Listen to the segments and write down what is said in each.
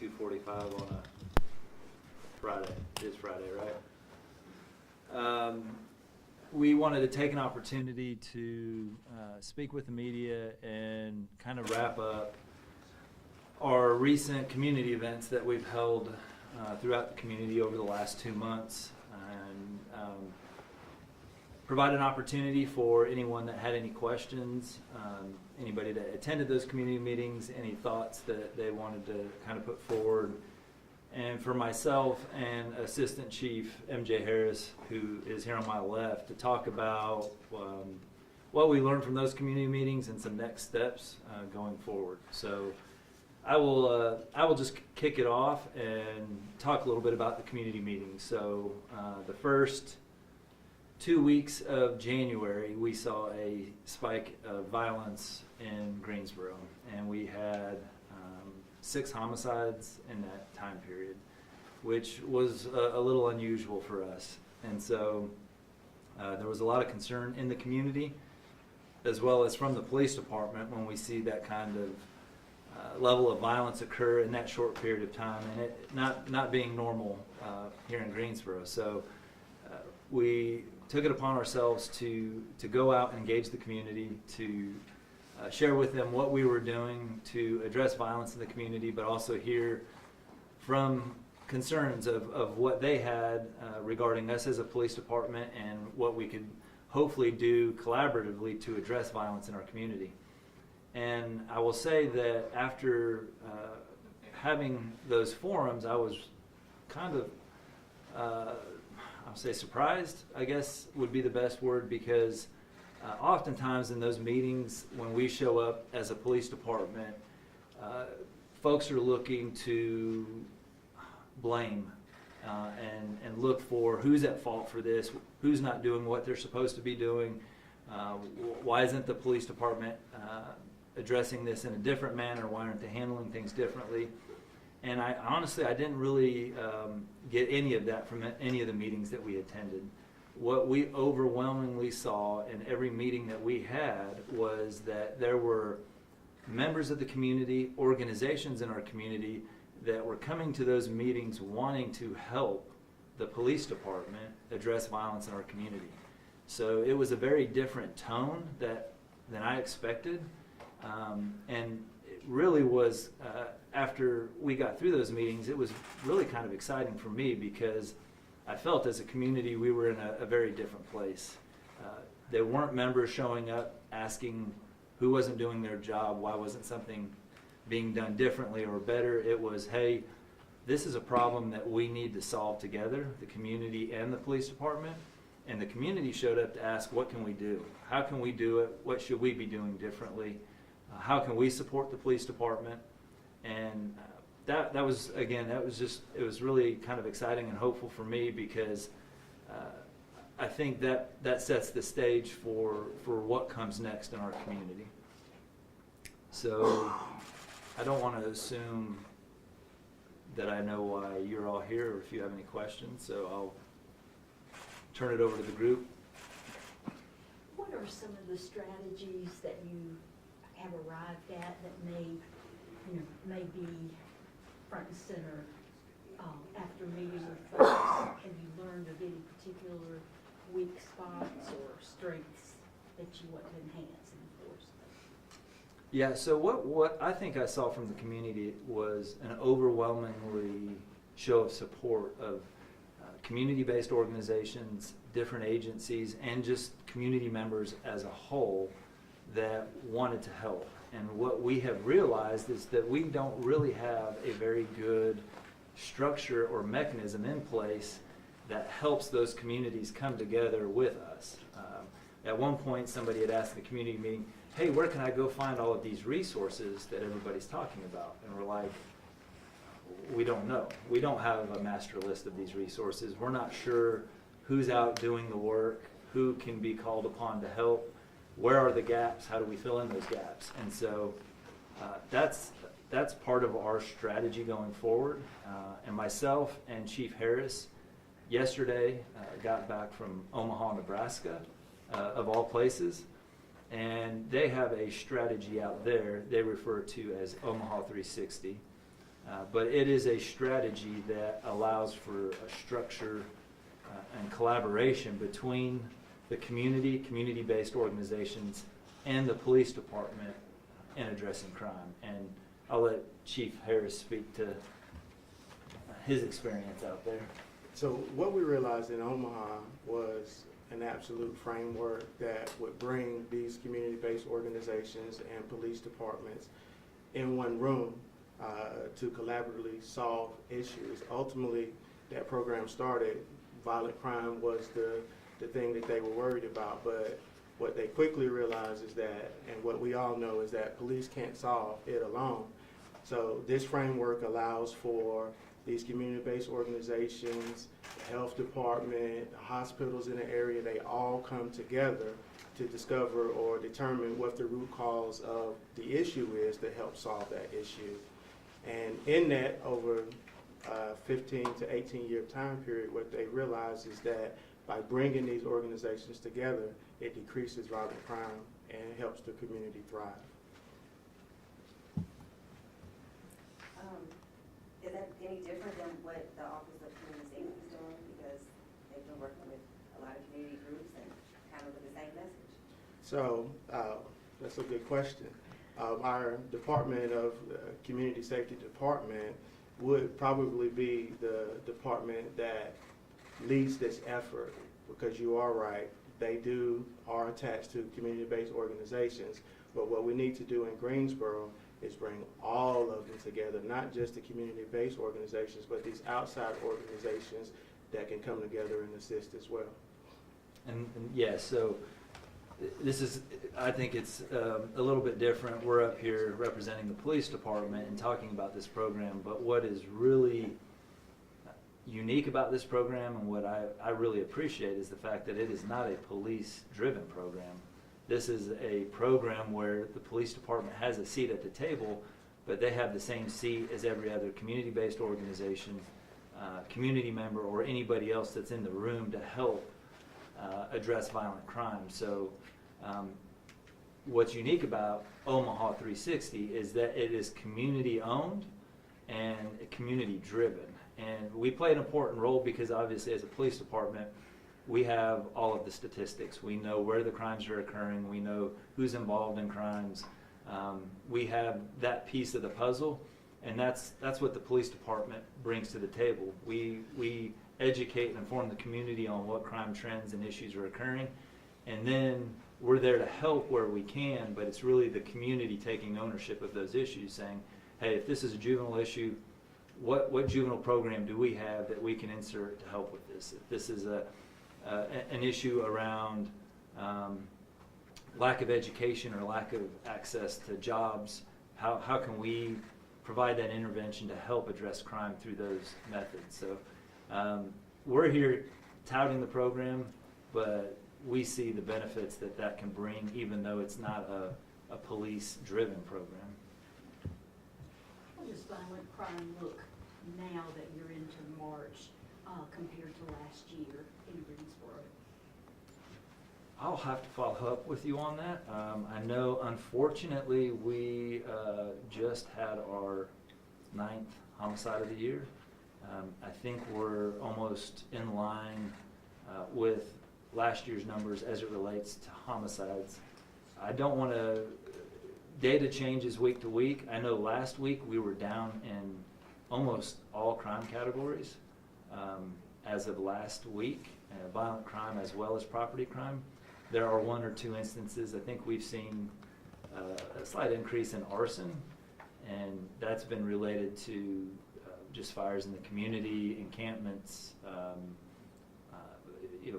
2:45 on a Friday. It is Friday, right? We wanted to take an opportunity to speak with the media and kind of wrap up our recent community events that we've held throughout the community over the last 2 months, and provide an opportunity for anyone that had any questions, anybody that attended those community meetings, any thoughts that they wanted to kind of put forward. And for myself and Assistant Chief MJ Harris, who is here on my left, to talk about what we learned from those community meetings and some next steps going forward. So I will just kick it off and talk a little bit about the community meetings. So the first 2 weeks of January, we saw a spike of violence in Greensboro, and we had 6 homicides in that time period, which was a little unusual for us. And so there was a lot of concern in the community, as well as from the police department, when we see that kind of level of violence occur in that short period of time, and it not being normal here in Greensboro. So we took it upon ourselves to go out and engage the community, to share with them what we were doing to address violence in the community, but also hear from concerns of what they had regarding us as a police department and what we could hopefully do collaboratively to address violence in our community. And I will say that after having those forums, I was kind of, I'll say surprised, I guess would be the best word, because oftentimes in those meetings, when we show up as a police department, folks are looking to blame and look for who's at fault for this, who's not doing what they're supposed to be doing, why isn't the police department addressing this in a different manner, why aren't they handling things differently? And I honestly didn't really get any of that from any of the meetings that we attended. What we overwhelmingly saw in every meeting that we had was that there were members of the community, organizations in our community, that were coming to those meetings wanting to help the police department address violence in our community. So it was a very different tone than I expected, and it really was, after we got through those meetings, it was really kind of exciting for me, because I felt as a community we were in a very different place. There weren't members showing up asking who wasn't doing their job, why wasn't something being done differently or better. It was, hey, this is a problem that we need to solve together, the community and the police department. And the community showed up to ask, what can we do? How can we do it? What should we be doing differently? How can we support the police department? And that was, again, it was really kind of exciting and hopeful for me, because I think that sets the stage for what comes next in our community. So I don't want to assume that I know why you're all here, or if you have any questions, so I'll turn it over to the group. What are some of the strategies that you have arrived at that may be front and center after meeting with folks? Have you learned of any particular weak spots or strengths that you want to enhance and enforce? Yeah, so what I think I saw from the community was an overwhelmingly show of support of community-based organizations, different agencies, and just community members as a whole that wanted to help. And what we have realized is that we don't really have a very good structure or mechanism in place that helps those communities come together with us. At one point, somebody had asked in a community meeting, hey, where can I go find all of these resources that everybody's talking about? And we're like, we don't know. We don't have a master list of these resources. We're not sure who's out doing the work, who can be called upon to help. Where are the gaps? How do we fill in those gaps? And so that's part of our strategy going forward. And myself and Chief Harris yesterday got back from Omaha, Nebraska, of all places, and they have a strategy out there they refer to as Omaha 360. But it is a strategy that allows for a structure and collaboration between the community-based organizations, and the police department in addressing crime. And I'll let Chief Harris speak to his experience out there. So what we realized in Omaha was an absolute framework that would bring these community-based organizations and police departments in one room to collaboratively solve issues. Ultimately, that program started, violent crime was the thing that they were worried about, but what they quickly realized is that, and what we all know, is that police can't solve it alone. So this framework allows for these community-based organizations, the health department, the hospitals in the area, they all come together to discover or determine what the root cause of the issue is to help solve that issue. And in that, over 15 to 18-year time period, what they realize is that by bringing these organizations together, it decreases violent crime and helps the community thrive. Is that any different than what the Office of Community Safety is doing? Because they've been working with a lot of community groups and kind of with the same message. So that's a good question. Our Department of Community Safety Department would probably be the department that leads this effort, because you are right, they are attached to community-based organizations, but what we need to do in Greensboro is bring all of them together, not just the community-based organizations, but these outside organizations that can come together and assist as well. And yeah, so this is, I think it's a little bit different. We're up here representing the police department and talking about this program, but what is really unique about this program and what I really appreciate is the fact that it is not a police-driven program. This is a program where the police department has a seat at the table, but they have the same seat as every other community-based organization, community member, or anybody else that's in the room to help address violent crime. So what's unique about Omaha 360 is that it is community-owned and community-driven. And we play an important role because obviously as a police department, we have all of the statistics. We know where the crimes are occurring. We know who's involved in crimes. We have that piece of the puzzle, and that's what the police department brings to the table. We educate and inform the community on what crime trends and issues are occurring, and then we're there to help where we can, but it's really the community taking ownership of those issues, saying, hey, if this is a juvenile issue, what juvenile program do we have that we can insert to help with this? If this is an issue around lack of education or lack of access to jobs, how can we provide that intervention to help address crime through those methods? So we're here touting the program, but we see the benefits that can bring, even though it's not a police-driven program. How does violent crime look now that you're into March compared to last year in Greensboro? I'll have to follow up with you on that. I know, unfortunately, we just had our 9th homicide of the year. I think we're almost in line with last year's numbers as it relates to homicides. I don't want to, data changes week to week. I know last week we were down in almost all crime categories as of last week, violent crime as well as property crime. There are 1 or 2 instances. I think we've seen a slight increase in arson, and that's been related to just fires in the community, encampments,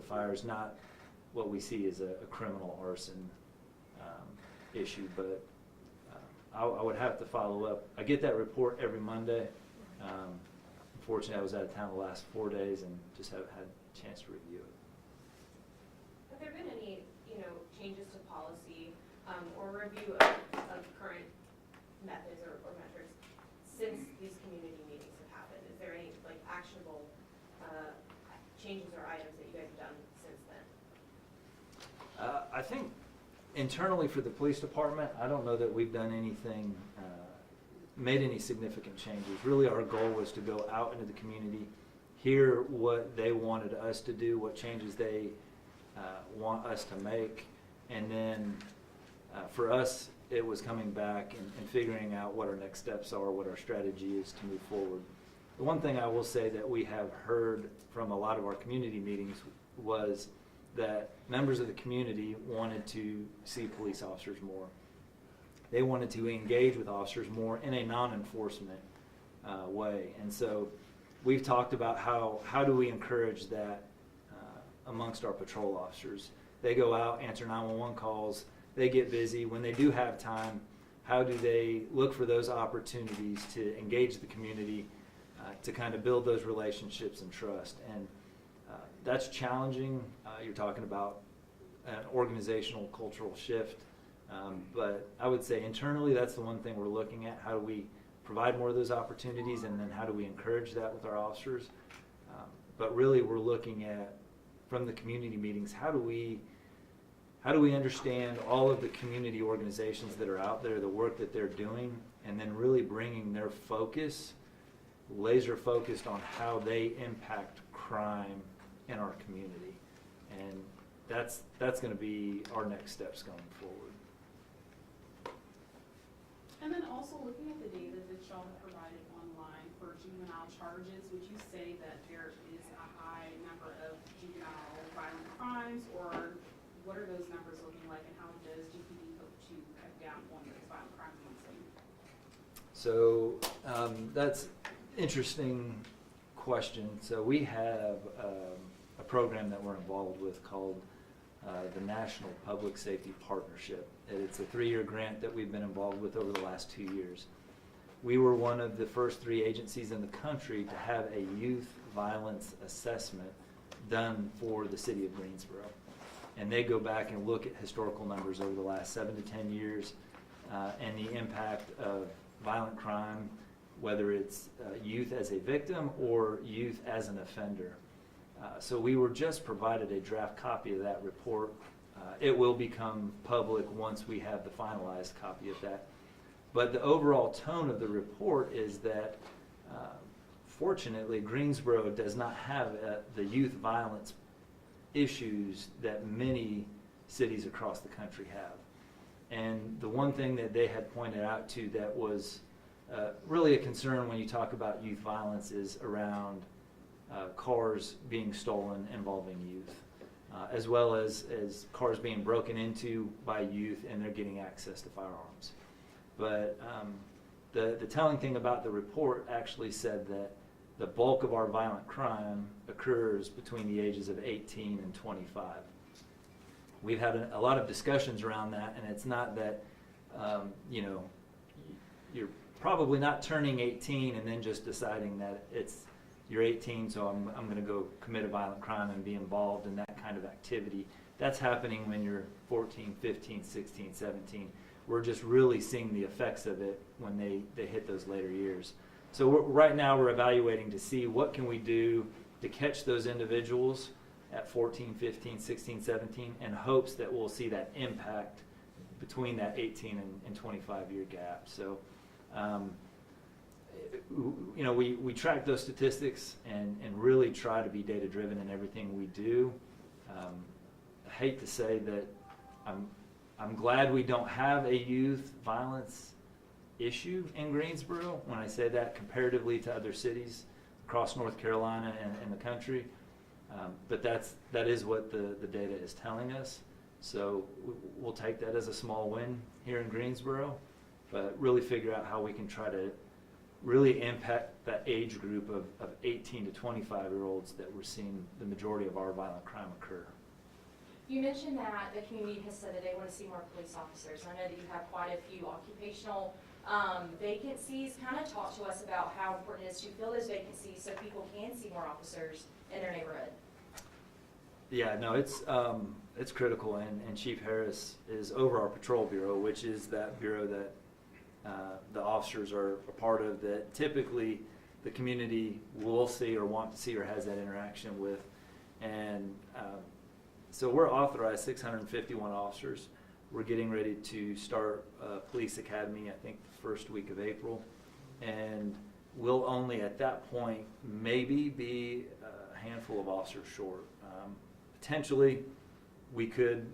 fires, not what we see as a criminal arson issue, but I would have to follow up. I get that report every Monday. Unfortunately, I was out of town the last 4 days and just haven't had a chance to review it. Have there been any, changes to policy or review of current methods or measures since these community meetings have happened? Is there any actionable changes or items that you guys have done since then? I think internally for the police department, I don't know that we've done anything made any significant changes. Really, our goal was to go out into the community, hear what they wanted us to do, what changes they want us to make, and then for us, it was coming back and figuring out what our next steps are, what our strategy is to move forward. The one thing I will say that we have heard from a lot of our community meetings was that members of the community wanted to see police officers more. They wanted to engage with officers more in a non-enforcement way. And so we've talked about how do we encourage that amongst our patrol officers. They go out, answer 911 calls, they get busy. When they do have time, how do they look for those opportunities to engage the community, to kind of build those relationships and trust? And that's challenging. You're talking about an organizational cultural shift. But I would say internally, that's the one thing we're looking at. How do we provide more of those opportunities, and then how do we encourage that with our officers? But really, we're looking at, from the community meetings, how do we understand all of the community organizations that are out there, the work that they're doing, and then really bringing their focus, laser focused on how they impact crime in our community. And that's going to be our next steps going forward. And then also looking at the data that y'all have provided online for juvenile charges, would you say that there is a high number of juvenile violent crimes, or what are those numbers looking like, and how does GPD hope to cut down on those violent crimes amongst them? So that's interesting question. So we have a program that we're involved with called the National Public Safety Partnership. It's a 3-year grant that we've been involved with over the last 2 years. We were one of the first 3 agencies in the country to have a youth violence assessment done for the city of Greensboro. And they go back and look at historical numbers over the last 7 to 10 years and the impact of violent crime, whether it's youth as a victim or youth as an offender. So we were just provided a draft copy of that report. It will become public once we have the finalized copy of that. But the overall tone of the report is that, fortunately, Greensboro does not have the youth violence issues that many cities across the country have. And the one thing that they had pointed out to that was really a concern when you talk about youth violence is around cars being stolen involving youth, as well as cars being broken into by youth and they're getting access to firearms. But the telling thing about the report actually said that the bulk of our violent crime occurs between the ages of 18 and 25. We've had a lot of discussions around that, and it's not that, you're probably not turning 18 and then just deciding that you're 18, so I'm going to go commit a violent crime and be involved in that kind of activity. That's happening when you're 14, 15, 16, 17. We're just really seeing the effects of it when they hit those later years. So right now we're evaluating to see what can we do to catch those individuals at 14, 15, 16, 17 in hopes that we'll see that impact between that 18 and 25 year gap. So we track those statistics and really try to be data driven in everything we do. I hate to say that I'm glad we don't have a youth violence issue in Greensboro. When I say that comparatively to other cities across North Carolina and the country, but that is what the data is telling us. So we'll take that as a small win here in Greensboro, but really figure out how we can try to really impact that age group of 18 to 25-year-olds that we're seeing the majority of our violent crime occur. You mentioned that the community has said that they want to see more police officers. I know that you have quite a few occupational vacancies. Kind of talk to us about how important it is to fill those vacancies so people can see more officers in their neighborhood. Yeah, no, it's critical, and Chief Harris is over our patrol bureau, which is that bureau that the officers are a part of, that typically the community will see or want to see or has that interaction with. And so we're authorized 651 officers. We're getting ready to start police academy, I think the first week of April. and we'll only at that point maybe be a handful of officers short. Potentially, we could,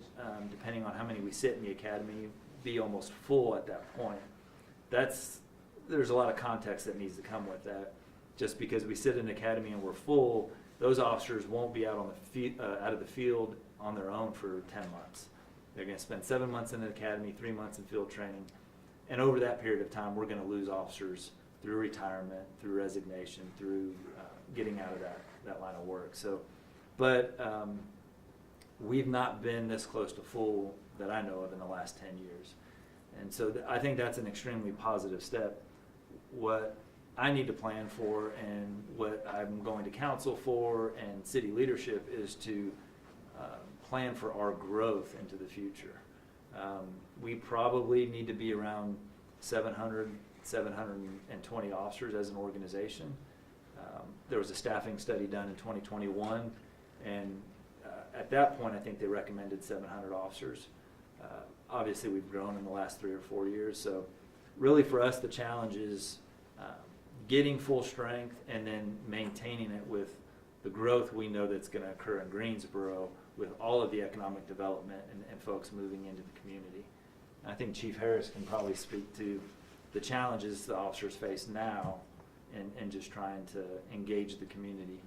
depending on how many we sit in the academy, be almost full at that point. There's a lot of context that needs to come with that. Just because we sit in the academy and we're full, those officers won't be out out of the field on their own for 10 months. They're going to spend 7 months in the academy, 3 months in field training, and over that period of time, we're going to lose officers through retirement, through resignation, through getting out of that line of work. So, but we've not been this close to full that I know of in the last 10 years. And so I think that's an extremely positive step. What I need to plan for and what I'm going to council for and city leadership is to plan for our growth into the future. We probably need to be around 700, 720 officers as an organization. There was a staffing study done in 2021, and at that point I think they recommended 700 officers. Obviously we've grown in the last 3 or 4 years, so really for us the challenge is getting full strength and then maintaining it with the growth we know that's going to occur in Greensboro with all of the economic development and folks moving into the community. And I think Chief Harris can probably speak to the challenges the officers face now and just trying to engage the community.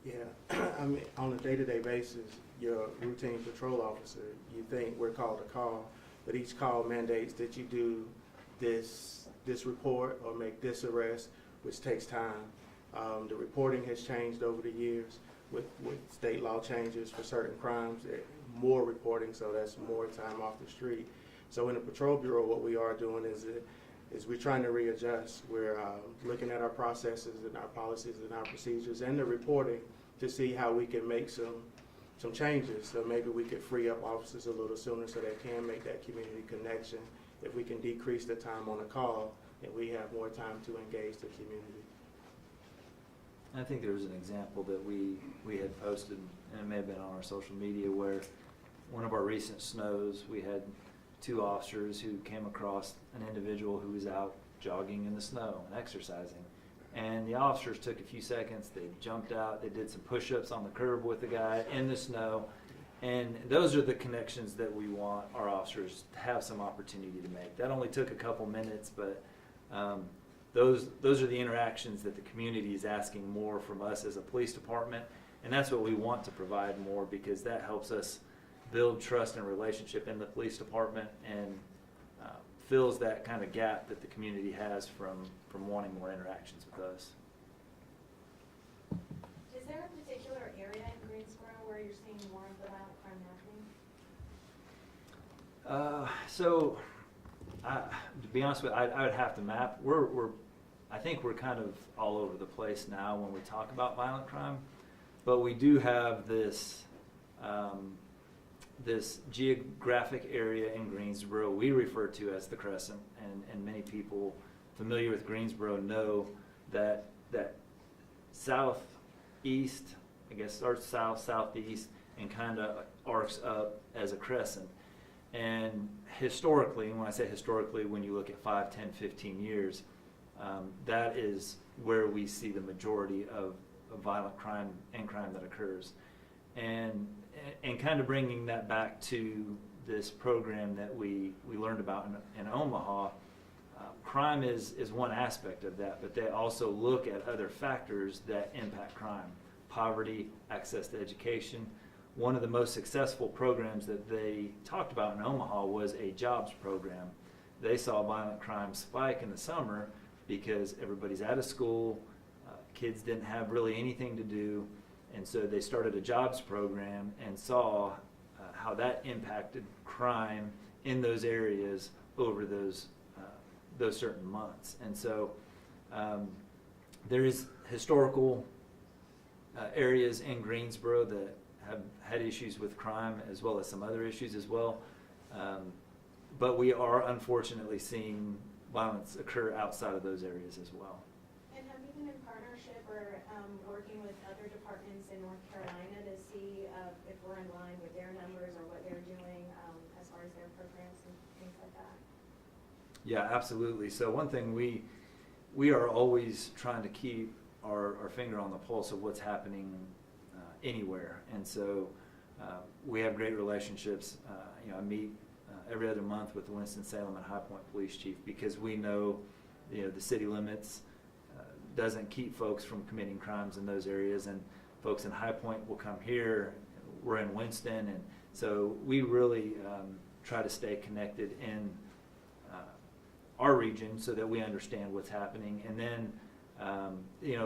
Yeah, I mean, on a day-to-day basis, your routine patrol officer, you think we're called a call, but each call mandates that you do this report or make this arrest, which takes time. The reporting has changed over the years with state law changes for certain crimes, more reporting, so that's more time off the street. So in the Patrol Bureau, what we are doing is we're trying to readjust. We're looking at our processes and our policies and our procedures and the reporting to see how we can make some changes. So maybe we could free up officers a little sooner so they can make that community connection. If we can decrease the time on a call, and we have more time to engage the community. I think there was an example that we had posted, and it may have been on our social media, where one of our recent snows, we had 2 officers who came across an individual who was out jogging in the snow and exercising. And the officers took a few seconds, they jumped out, they did some push-ups on the curb with the guy in the snow. And those are the connections that we want our officers to have some opportunity to make. That only took a couple minutes, but those are the interactions that the community is asking more from us as a police department. And that's what we want to provide more, because that helps us build trust and relationship in the police department and fills that kind of gap that the community has from wanting more interactions with us. Is there a particular area in Greensboro where you're seeing more of the violent crime happening? So, to be honest with you, I would have to map. I think we're kind of all over the place now when we talk about violent crime, but we do have this this geographic area in Greensboro we refer to as the Crescent, and many people familiar with Greensboro know that southeast, I guess, starts south, southeast, and kind of arcs up as a crescent. And historically, and when I say historically, when you look at 5, 10, 15 years, that is where we see the majority of violent crime and crime that occurs. And kind of bringing that back to this program that we learned about in Omaha, crime is one aspect of that, but they also look at other factors that impact crime: poverty, access to education. One of the most successful programs that they talked about in Omaha was a jobs program. They saw violent crime spike in the summer because everybody's out of school, kids didn't have really anything to do, and so they started a jobs program and saw how that impacted crime in those areas over those certain months. And so there is historical areas in Greensboro that have had issues with crime, as well as some other issues as well. But we are unfortunately seeing violence occur outside of those areas as well. And have you been in partnership or working with other departments in North Carolina to see if we're in line with their numbers or what they're doing as far as their programs and things like that? Yeah, absolutely. So one thing we we are always trying to keep our finger on the pulse of what's happening anywhere. And so we have great relationships. I meet every other month with the Winston-Salem and High Point Police Chief, because we know, the city limits doesn't keep folks from committing crimes in those areas, and folks in High Point will come here. We're in Winston, and so we really try to stay connected in our region so that we understand what's happening. And then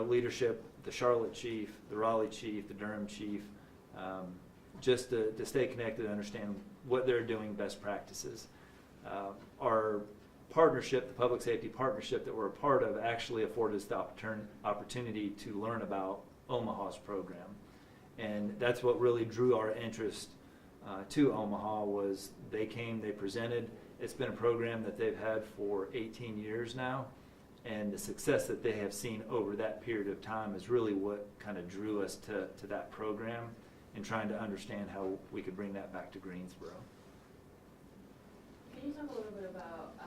leadership, the Charlotte chief, the Raleigh chief, the Durham chief, just to stay connected and understand what they're doing, best practices. Our partnership, the public safety partnership that we're a part of, actually afforded us the opportunity to learn about Omaha's program. And that's what really drew our interest to Omaha. Was they came, they presented. It's been a program that they've had for 18 years now, and the success that they have seen over that period of time is really what kind of drew us to that program, and trying to understand how we could bring that back to Greensboro. Can you talk a little bit about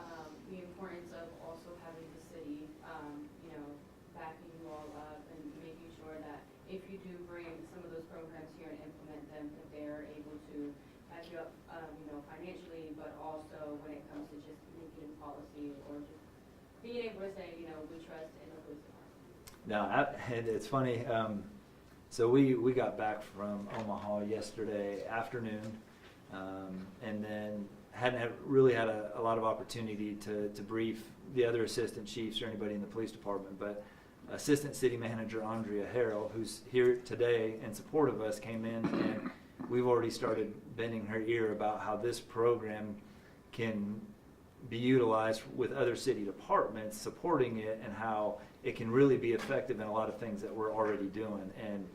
the importance of also having the city, backing you all up and making sure that if you do bring some of those programs here and implement them, that they're able to back you up, financially, but also when it comes to just making policy or just being able to say, we trust in the police department? Now, and it's funny. So we got back from Omaha yesterday afternoon, and then hadn't really had a lot of opportunity to brief the other assistant chiefs or anybody in the police department. But Assistant City Manager Andrea Harrell, who's here today in support of us, came in, and we've already started bending her ear about how this program can be utilized with other city departments supporting it, and how it can really be effective in a lot of things that we're already doing. And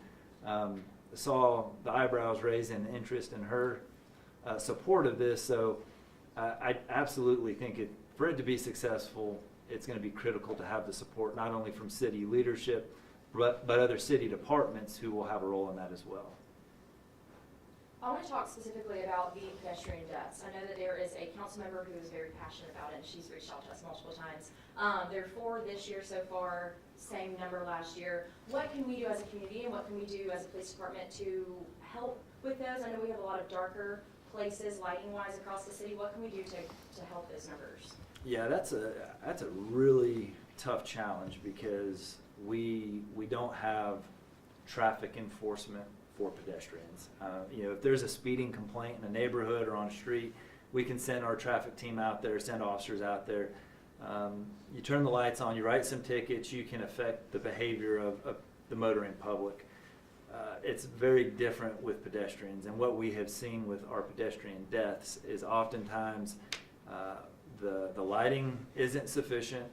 saw the eyebrows raise in interest in her support of this. So I absolutely think for it to be successful, it's going to be critical to have the support not only from city leadership, but other city departments who will have a role in that as well. I want to talk specifically about the pedestrian deaths. I know that there is a council member who is very passionate about it, and she's reached out to us multiple times. There are 4 this year so far, same number last year. What can we do as a community, and what can we do as a police department to help with those? I know we have a lot of darker places lighting-wise across the city. What can we do to help those numbers? Yeah, that's a really tough challenge, because we don't have traffic enforcement for pedestrians. If there's a speeding complaint in a neighborhood or on a street, we can send our traffic team out there, send officers out there. You turn the lights on, you write some tickets, you can affect the behavior of the motoring public. It's very different with pedestrians, and what we have seen with our pedestrian deaths is oftentimes the lighting isn't sufficient,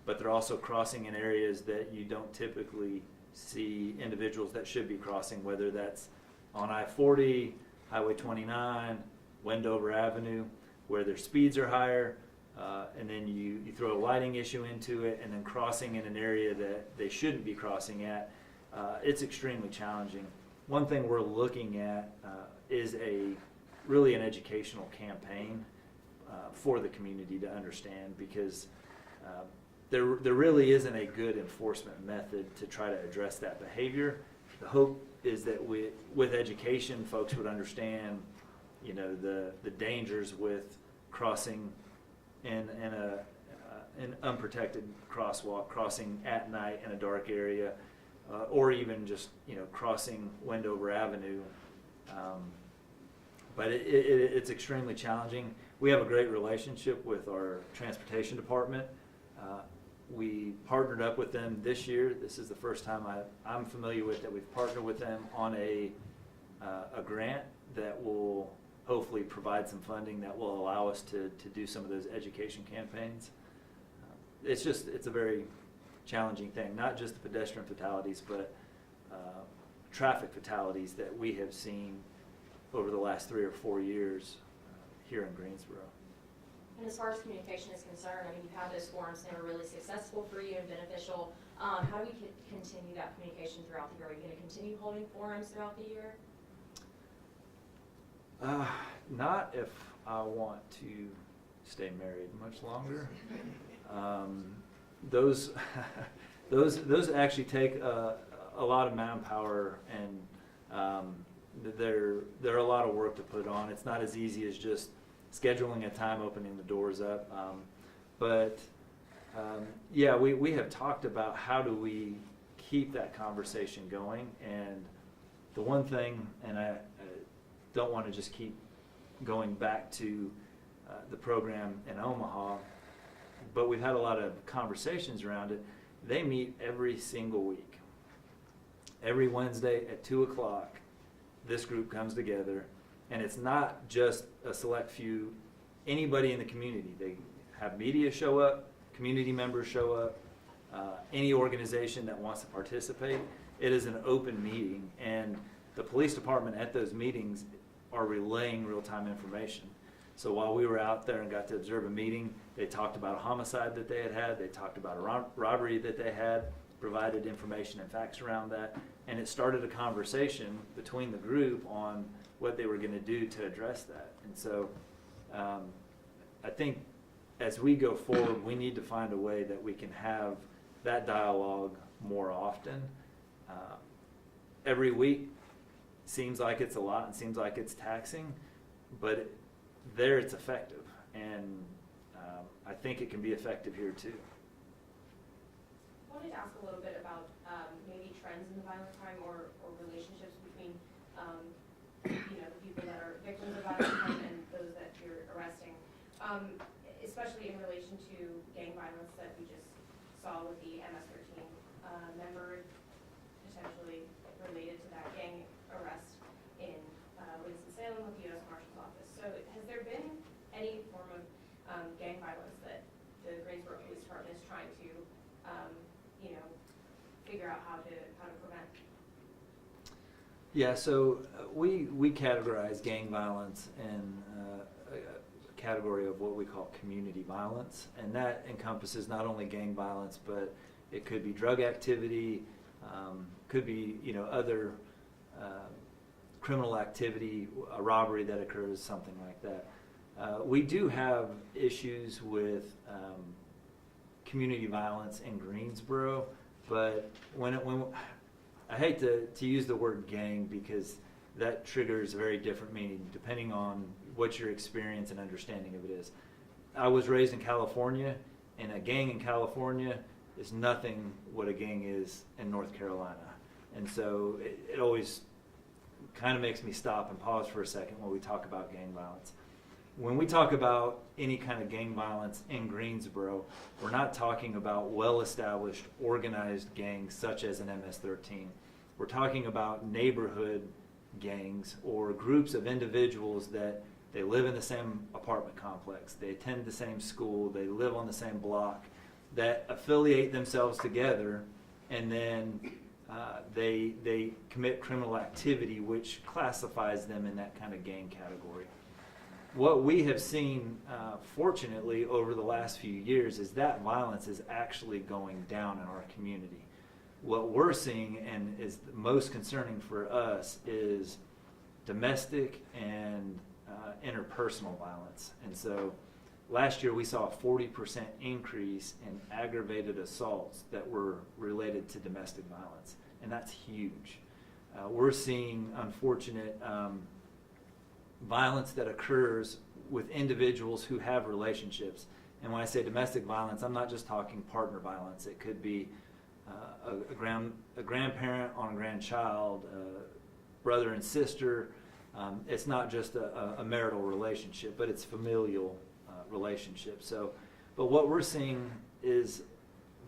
but they're also crossing in areas that you don't typically see individuals that should be crossing, whether that's on I-40, Highway 29, Wendover Avenue, where their speeds are higher, and then you throw a lighting issue into it, and then crossing in an area that they shouldn't be crossing at. It's extremely challenging. One thing we're looking at is really an educational campaign for the community to understand, because there really isn't a good enforcement method to try to address that behavior. The hope is that with education, folks would understand, the dangers with crossing in an unprotected crosswalk, crossing at night in a dark area, or even just crossing Wendover Avenue. But it's extremely challenging. We have a great relationship with our transportation department. We partnered up with them this year. This is the first time I'm familiar with that we've partnered with them on a grant that will hopefully provide some funding that will allow us to do some of those education campaigns. It's a very challenging thing, not just the pedestrian fatalities, but traffic fatalities that we have seen over the last 3 or 4 years here in Greensboro. And as far as communication is concerned, you've had those forums, they were really successful for you and beneficial. How do we continue that communication throughout the year? Are you going to continue holding forums throughout the year? Not if I want to stay married much longer. those those actually take a lot of manpower, and they're a lot of work to put on. It's not as easy as just scheduling a time, opening the doors up. Yeah, we have talked about how do we keep that conversation going, and the one thing, and I don't want to just keep going back to the program in Omaha, but we've had a lot of conversations around it. They meet every single week. Every Wednesday at 2 o'clock, this group comes together, and it's not just a select few, anybody in the community. They have media show up, community members show up, any organization that wants to participate. It is an open meeting, and the police department at those meetings are relaying real-time information. So while we were out there and got to observe a meeting, they talked about a homicide that they had, they talked about a robbery that they had, provided information and facts around that, and it started a conversation between the group on what they were going to do to address that. And so I think as we go forward, we need to find a way that we can have that dialogue more often. Every week seems like it's a lot and seems like it's taxing, but there it's effective, and I think it can be effective here too. I wanted to ask a little bit about maybe trends in the violent crime or relationships between the people that are victims of violent crime and those that you're arresting, especially in relation to gang violence that we just saw with the MS-13 member potentially related to that gang arrest in Winston-Salem with the U.S. Marshal's Office. So has there been any form of gang violence that the Greensboro Police Department is trying to figure out how to prevent? Yeah, so we categorize gang violence in a category of what we call community violence, and that encompasses not only gang violence, but it could be drug activity, could be other criminal activity, a robbery that occurs, something like that. We do have issues with community violence in Greensboro, but when I hate to use the word gang because that triggers a very different meaning depending on what your experience and understanding of it is. I was raised in California, and a gang in California is nothing what a gang is in North Carolina. And so it always kind of makes me stop and pause for a second when we talk about gang violence. When we talk about any kind of gang violence in Greensboro, we're not talking about well-established, organized gangs such as an MS-13. We're talking about neighborhood gangs or groups of individuals that they live in the same apartment complex, they attend the same school, they live on the same block, that affiliate themselves together, and then they commit criminal activity which classifies them in that kind of gang category. What we have seen, fortunately, over the last few years is that violence is actually going down in our community. What we're seeing, and is the most concerning for us, is domestic and interpersonal violence. And so last year we saw a 40% increase in aggravated assaults that were related to domestic violence, and that's huge. We're seeing unfortunate violence that occurs with individuals who have relationships. And when I say domestic violence, I'm not just talking partner violence. It could be a grandparent on a grandchild, brother and sister. It's not just a marital relationship, but it's familial relationship. So, but what we're seeing is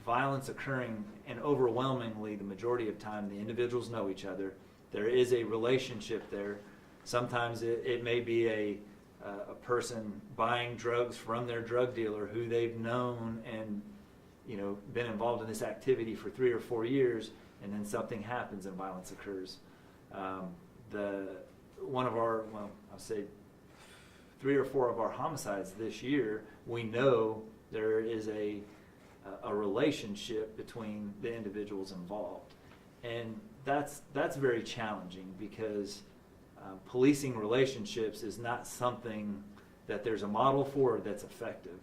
violence occurring, and overwhelmingly the majority of time the individuals know each other. There is a relationship there. Sometimes it may be a person buying drugs from their drug dealer who they've known and been involved in this activity for 3 or 4 years, and then something happens and violence occurs. One of our, I'll say 3 or 4 of our homicides this year, we know there is a relationship between the individuals involved, and that's very challenging because policing relationships is not something that there's a model for that's effective.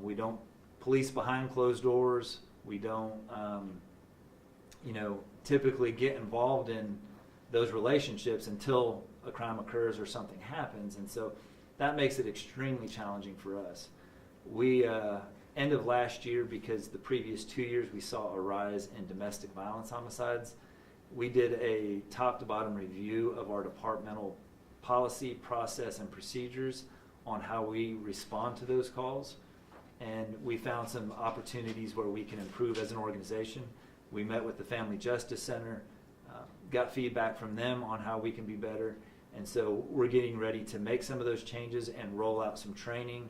We don't police behind closed doors. We don't, typically get involved in those relationships until a crime occurs or something happens. And so that makes it extremely challenging for us. We, end of last year, because the previous 2 years we saw a rise in domestic violence homicides, we did a top to bottom review of our departmental policy, process, and procedures on how we respond to those calls. And we found some opportunities where we can improve as an organization. We met with the Family Justice Center, got feedback from them on how we can be better. And so we're getting ready to make some of those changes and roll out some training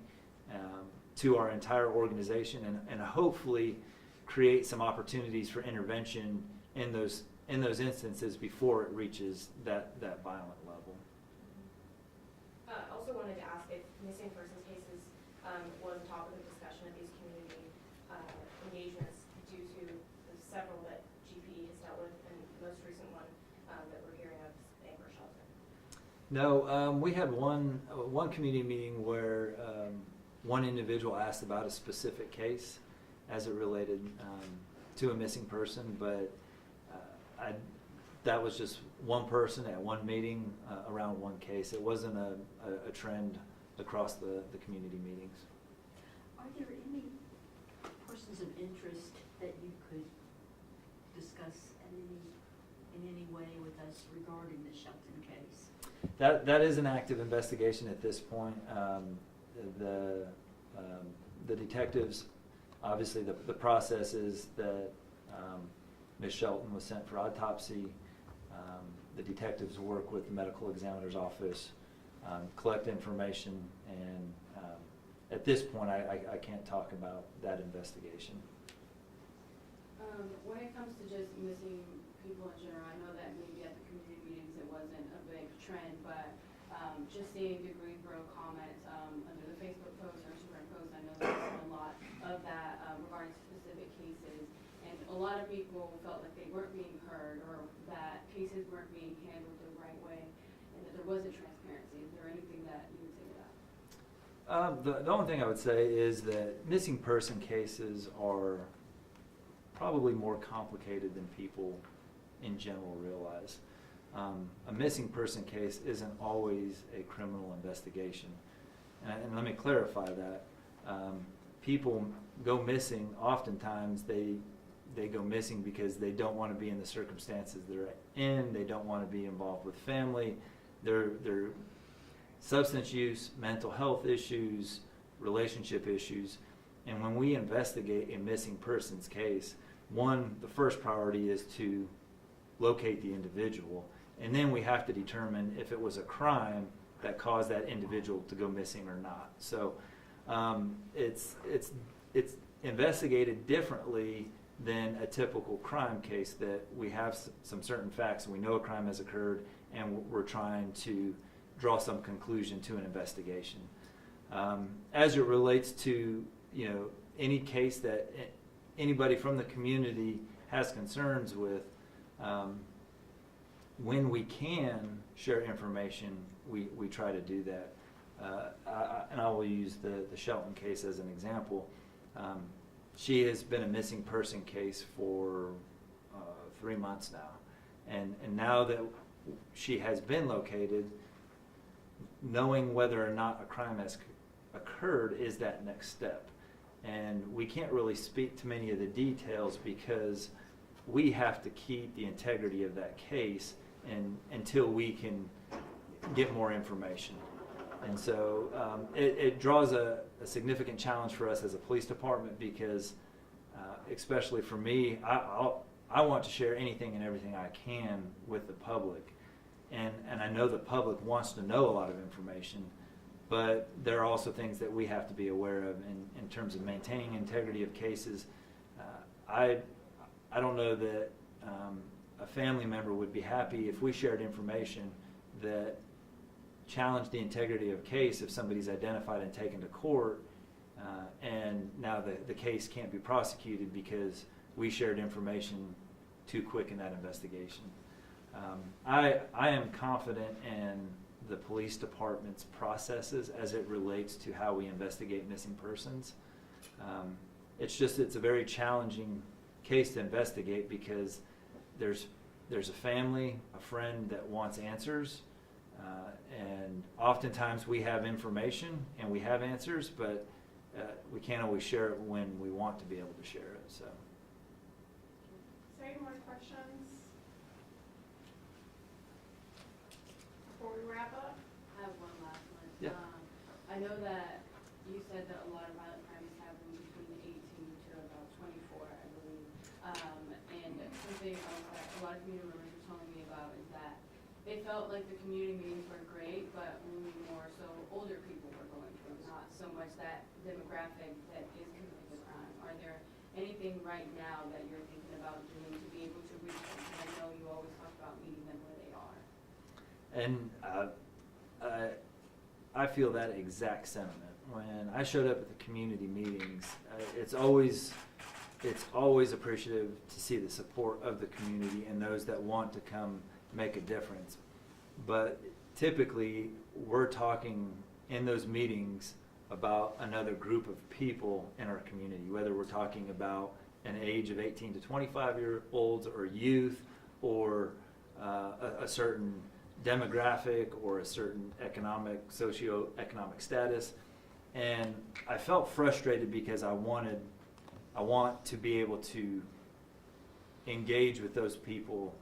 to our entire organization, and hopefully create some opportunities for intervention in those instances before it reaches that violent level. Also wanted to ask if missing persons cases was a topic of discussion at these community engagements due to the several that GPE has dealt with, and the most recent one that we're hearing of is Amber Shelton. No, we had one community meeting where one individual asked about a specific case as it related to a missing person, but that was just one person at one meeting around one case. It wasn't a trend across the community meetings. Are there any persons of interest that you could discuss in any way with us regarding the Shelton case? That is an active investigation at this point. The detectives, obviously the process is that Ms. Shelton was sent for autopsy. The detectives work with the medical examiner's office, collect information, and at this point I can't talk about that investigation. When it comes to just missing people in general, I know that maybe at the community meetings it wasn't a big trend, but just seeing the Greensboro comments under the Facebook post or Instagram post, I know there's been a lot of that regarding specific cases, and a lot of people felt like they weren't being heard or that cases weren't being handled the right way and that there wasn't transparency. Is there anything that you would say to that? The only thing I would say is that missing person cases are probably more complicated than people in general realize. A missing person case isn't always a criminal investigation. And let me clarify that. People go missing, oftentimes they go missing because they don't want to be in the circumstances they're in, they don't want to be involved with family, they're substance use, mental health issues, relationship issues. And when we investigate a missing persons case, the first priority is to locate the individual, and then we have to determine if it was a crime that caused that individual to go missing or not. So it's investigated differently than a typical crime case, that we have some certain facts and we know a crime has occurred and we're trying to draw some conclusion to an investigation. As it relates to any case that anybody from the community has concerns with, when we can share information, we try to do that. And I will use the Shelton case as an example. She has been a missing person case for 3 months now. And now that she has been located, knowing whether or not a crime has occurred is that next step. And we can't really speak to many of the details because we have to keep the integrity of that case until we can get more information. And so it draws a significant challenge for us as a police department because, especially for me, I want to share anything and everything I can with the public. And I know the public wants to know a lot of information, but there are also things that we have to be aware of in terms of maintaining integrity of cases. I don't know that a family member would be happy if we shared information that challenged the integrity of a case if somebody's identified and taken to court and now the case can't be prosecuted because we shared information too quick in that investigation. I am confident in the police department's processes as it relates to how we investigate missing persons. It's just, it's a very challenging case to investigate because there's a family, a friend that wants answers, and oftentimes we have information and we have answers, but we can't always share it when we want to be able to share it, so. Is there any more questions? Before we wrap up? I have one last one. Yeah. I know that you said that a lot of violent crimes happen between 18 to about 24, I believe. And something else that a lot of community members were telling me about is that they felt like the community meetings were great, but only more so older people were going to them, not so much that demographic that is committing the crime. Are there anything right now that you're thinking about doing to be able to reach them? Because I know you always talk about meeting them where they are. And I feel that exact sentiment. When I showed up at the community meetings, it's always appreciative to see the support of the community and those that want to come make a difference. But typically, we're talking in those meetings about another group of people in our community, whether we're talking about an age of 18 to 25-year-olds or youth or a certain demographic or a certain socioeconomic status. And I felt frustrated because I want to be able to engage with those people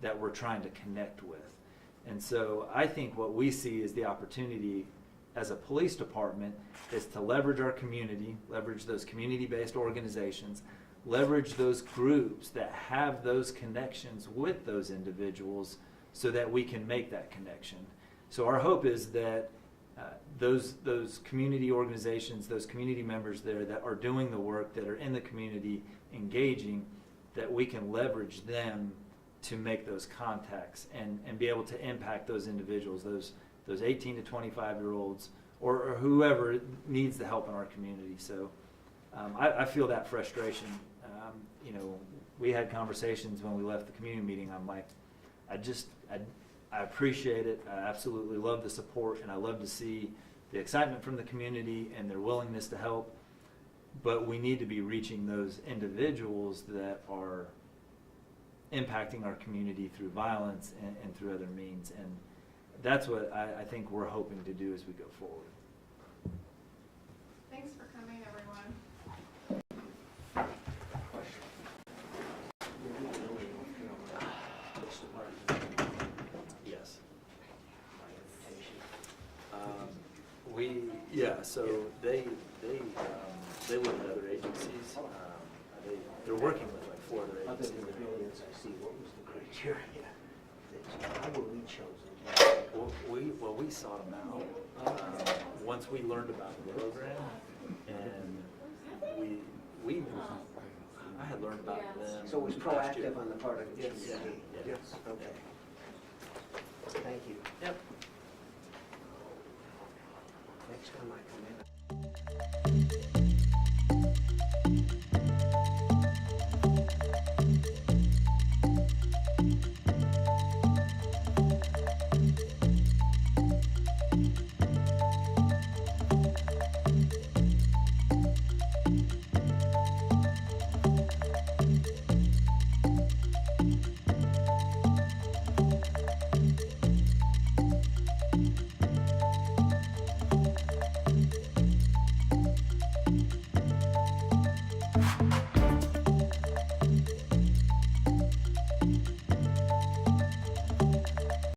that we're trying to connect with. And so I think what we see is the opportunity as a police department is to leverage our community, leverage those community-based organizations, leverage those groups that have those connections with those individuals so that we can make that connection. So our hope is that those community organizations, those community members there that are doing the work, that are in the community engaging, that we can leverage them to make those contacts and be able to impact those individuals, those 18 to 25-year-olds or whoever needs the help in our community. So I feel that frustration. We had conversations when we left the community meeting. I'm like, I appreciate it. I absolutely love the support, and I love to see the excitement from the community and their willingness to help. But we need to be reaching those individuals that are impacting our community through violence and through other means. And that's what I think we're hoping to do as we go forward. Thanks for coming, everyone. Yes. So they work with other agencies. They're working with like 4 other Other agencies. than the buildings, I see, what was the criteria? How were we chosen? Well, we sought them out once we learned about the program, and I had learned about them. So it was last year. proactive on the part of the Yes. community? Yes. Okay. Thank you. Yep. Next time I come in.